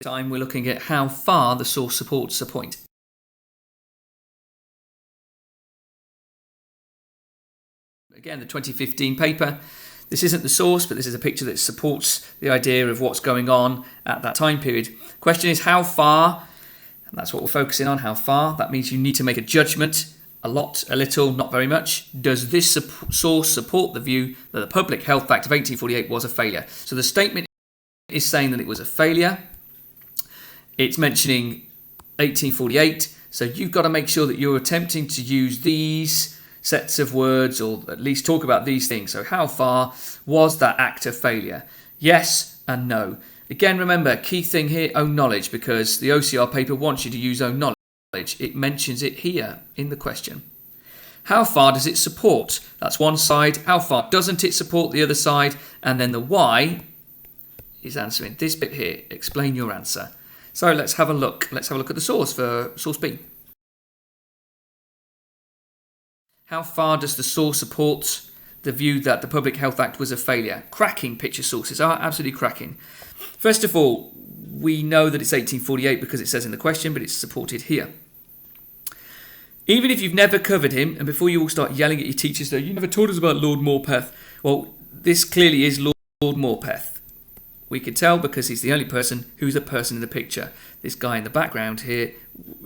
time we're looking at how far the source supports a point. Again, the 2015 paper. This isn't the source, but this is a picture that supports the idea of what's going on at that time period. Question is how far, and that's what we're focusing on, how far. That means you need to make a judgment, a lot, a little, not very much. Does this source support the view that the Public Health Act of 1848 was a failure? So the statement is saying that it was a failure. It's mentioning 1848, so you've got to make sure that you're attempting to use these sets of words, or at least talk about these things. So how far was that act a failure? Yes and no. Again, remember, key thing here, own knowledge, because the OCR paper wants you to use own knowledge. It mentions it here in the question. How far does it support? That's one side. How far doesn't it support the other side? And then the why is answering this bit here. Explain your answer. So let's have a look. Let's have a look at the source for source B. How far does the source support the view that the Public Health Act was a failure? Cracking picture sources are absolutely cracking. First of all, we know that it's 1848 because it says in the question, but it's supported here. Even if you've never covered him, and before you all start yelling at your teachers, though, you never taught us about Lord Morpeth. Well, this clearly is Lord Morpeth. We could tell because he's the only person who's a person in the picture. This guy in the background here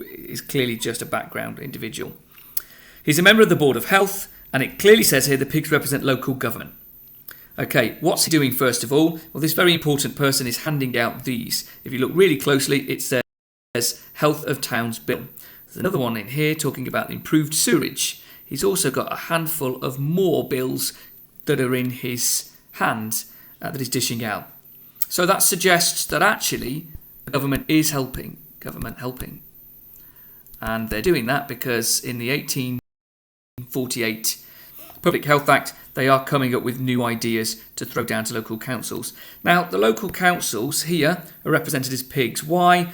is clearly just a background individual. He's a member of the Board of Health, and it clearly says here the pigs represent local government. Okay, what's he doing first of all? Well, this very important person is handing out these. If you look really closely, it says Health of Towns Bill. There's another one in here talking about improved sewerage. He's also got a handful of more bills that are in his hand that he's dishing out. So that suggests that actually the government is helping. And they're doing that because in the 1848 Public Health Act, they are coming up with new ideas to throw down to local councils. Now, the local councils here are represented as pigs. Why?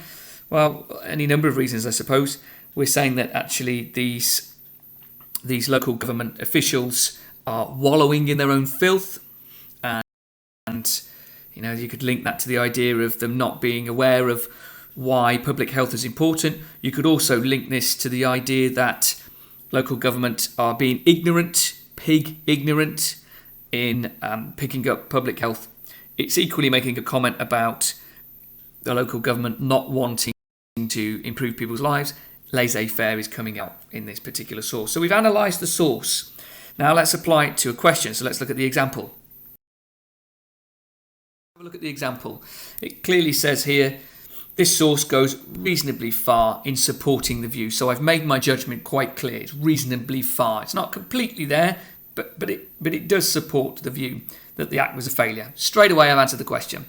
Well, any number of reasons, I suppose. We're saying that actually these local government officials are wallowing in their own filth, and you know, you could link that to the idea of them not being aware of why public health is important. You could also link this to the idea that local government are being ignorant, pig ignorant, in picking up public health. It's equally making a comment about the local government not wanting to improve people's lives. Laissez-faire is coming out in this particular source. So we've analysed the source. Now let's apply it to a question. So let's look at the example. Have a look at the example. It clearly says here, this source goes reasonably far in supporting the view. So I've made my judgment quite clear. It's reasonably far. It's not completely there, but it does support the view that the act was a failure. Straight away I've answered the question.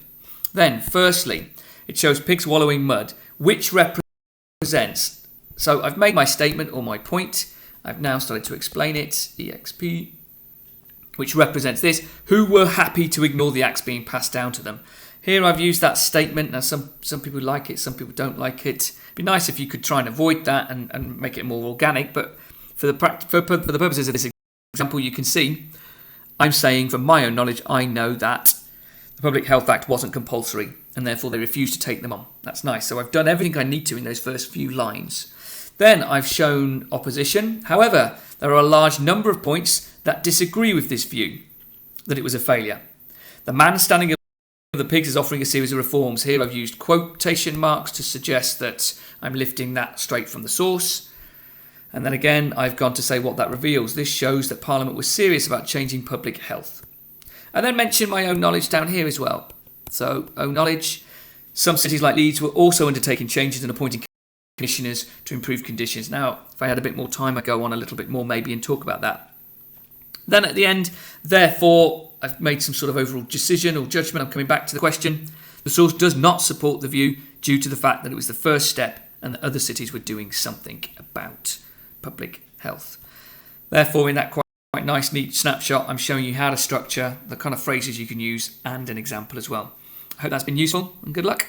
Then, firstly, it shows pigs wallowing mud, which represents. So I've made my statement or my point. I've now started to explain it. EXP, which represents this. Who were happy to ignore the acts being passed down to them? Here I've used that statement. Now some people like it, some people don't like it. It'd be nice if you could try and avoid that and make it more organic. But for the purposes of this example, you can see I'm saying from my own knowledge, I know that the Public Health Act wasn't compulsory and therefore they refused to take them on. That's nice. So I've done everything I need to in those first few lines. Then I've shown opposition. However, there are a large number of points that disagree with this view, that it was a failure. The man standing up for the pigs is offering a series of reforms. Here I've used quotation marks to suggest that I'm lifting that straight from the source. And then again, I've gone to say what that reveals. This shows that Parliament was serious about changing public health. And then mention my own knowledge down here as well. So, own knowledge. Some cities like Leeds were also undertaking changes and appointing commissioners to improve conditions. Now, if I had a bit more time, I'd go on a little bit more maybe and talk about that. Then at the end, therefore, I've made some sort of overall decision or judgment. I'm coming back to the question. The source does not support the view due to the fact that it was the first step and that other cities were doing something about public health. Therefore, in that quite nice, neat snapshot, I'm showing you how to structure the kind of phrases you can use and an example as well. I hope that's been useful and good luck.